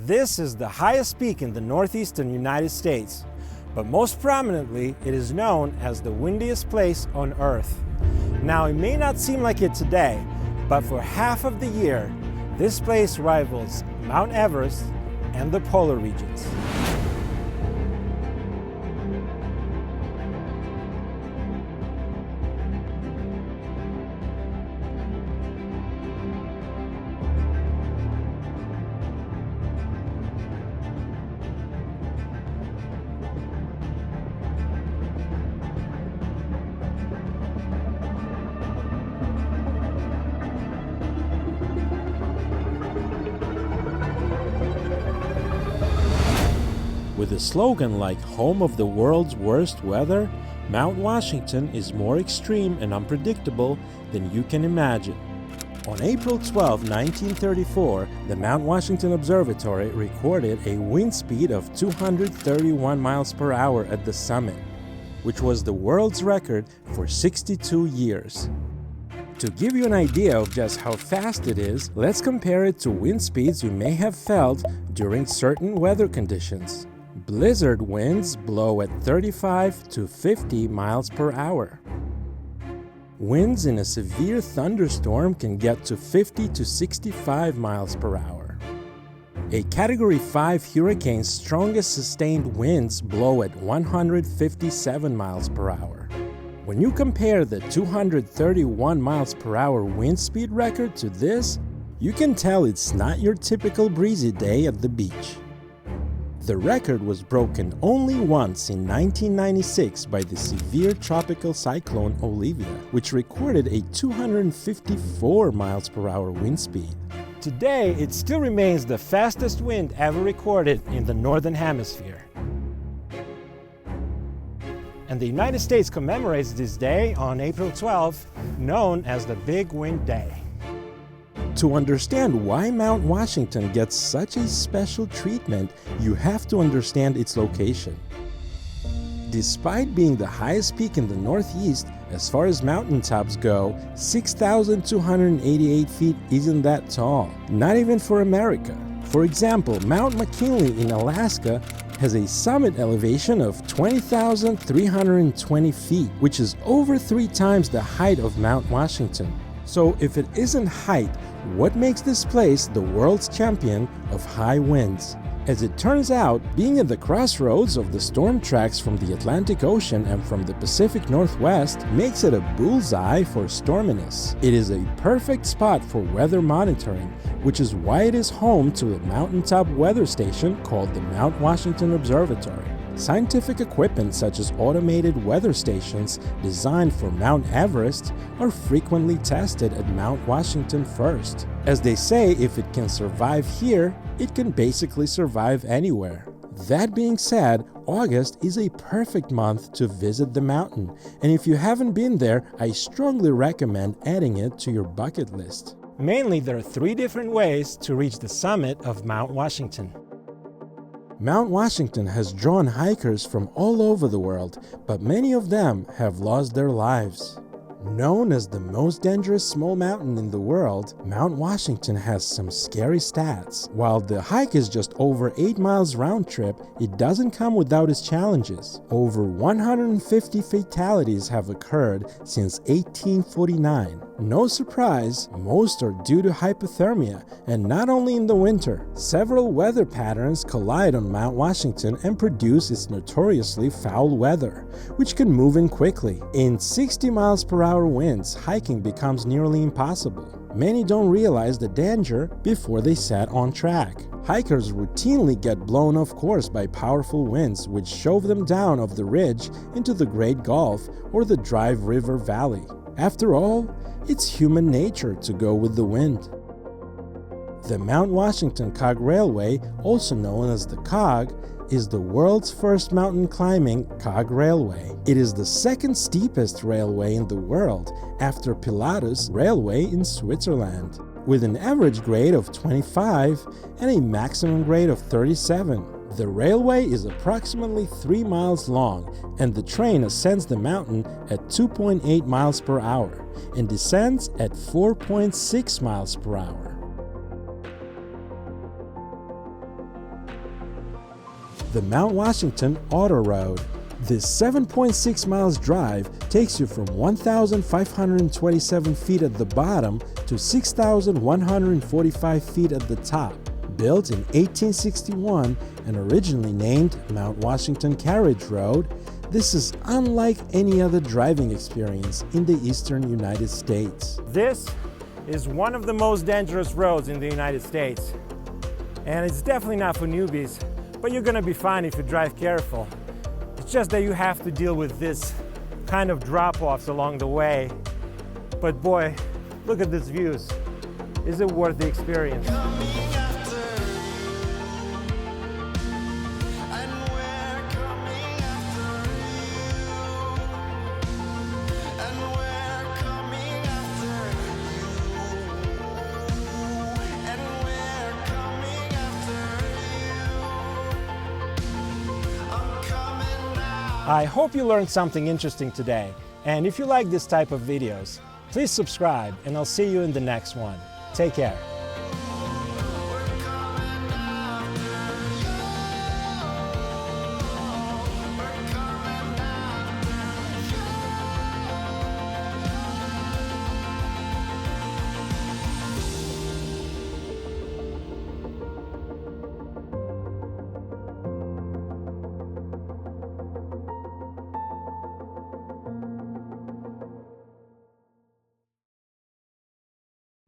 This is the highest peak in the northeastern United States, but most prominently, it is known as the windiest place on Earth. Now, it may not seem like it today, but for half of the year, this place rivals Mount Everest and the polar regions. With a slogan like "Home of the World's Worst Weather," Mount Washington is more extreme and unpredictable than you can imagine. On April 12, 1934, the Mount Washington Observatory recorded a wind speed of 231 miles per hour at the summit, which was the world's record for 62 years. To give you an idea of just how fast it is, let's compare it to wind speeds you may have felt during certain weather conditions. Blizzard winds blow at 35 to 50 miles per hour. Winds in a severe thunderstorm can get to 50 to 65 miles per hour. A Category 5 hurricane's strongest sustained winds blow at 157 miles per hour. When you compare the 231 miles per hour wind speed record to this, you can tell it's not your typical breezy day at the beach. The record was broken only once in 1996 by the severe tropical cyclone Olivia, which recorded a 254 miles per hour wind speed. Today, it still remains the fastest wind ever recorded in the Northern Hemisphere. And the United States commemorates this day on April 12th, known as the Big Wind Day. To understand why Mount Washington gets such a special treatment, you have to understand its location. Despite being the highest peak in the Northeast, as far as mountaintops go, 6,288 feet isn't that tall, not even for America. For example, Mount McKinley in Alaska has a summit elevation of 20,320 feet, which is over 3 times the height of Mount Washington. So if it isn't height, what makes this place the world's champion of high winds? As it turns out, being at the crossroads of the storm tracks from the Atlantic Ocean and from the Pacific Northwest makes it a bullseye for storminess. It is a perfect spot for weather monitoring, which is why it is home to a mountaintop weather station called the Mount Washington Observatory. Scientific equipment such as automated weather stations designed for Mount Everest are frequently tested at Mount Washington first. As they say, if it can survive here, it can basically survive anywhere. That being said, August is a perfect month to visit the mountain, and if you haven't been there, I strongly recommend adding it to your bucket list. Mainly, there are 3 different ways to reach the summit of Mount Washington. Mount Washington has drawn hikers from all over the world, but many of them have lost their lives. Known as the most dangerous small mountain in the world, Mount Washington has some scary stats. While the hike is just over 8 miles round trip, it doesn't come without its challenges. Over 150 fatalities have occurred since 1849. No surprise, most are due to hypothermia, and not only in the winter. Several weather patterns collide on Mount Washington and produce its notoriously foul weather, which can move in quickly. In 60 miles per hour winds, hiking becomes nearly impossible. Many don't realize the danger before they set on track. Hikers routinely get blown off course by powerful winds, which shove them down off the ridge into the Great Gulf or the Drive River Valley. After all, it's human nature to go with the wind. The Mount Washington Cog Railway, also known as the Cog, is the world's first mountain climbing cog railway. It is the second steepest railway in the world after Pilatus Railway in Switzerland, with an average grade of 25 and a maximum grade of 37. The railway is approximately 3 miles long, and the train ascends the mountain at 2.8 miles per hour and descends at 4.6 miles per hour. the Mount Washington Auto Road. This 7.6 miles drive takes you from 1,527 feet at the bottom to 6,145 feet at the top. Built in 1861 and originally named Mount Washington Carriage Road, this is unlike any other driving experience in the eastern United States. This is one of the most dangerous roads in the United States. And it's definitely not for newbies, but you're gonna be fine if you drive careful. It's just that you have to deal with this kind of drop-offs along the way. But boy, look at these views. Is it worth the experience? I hope you learned something interesting today, and if you like this type of videos, please subscribe and I'll see you in the next one. Take care.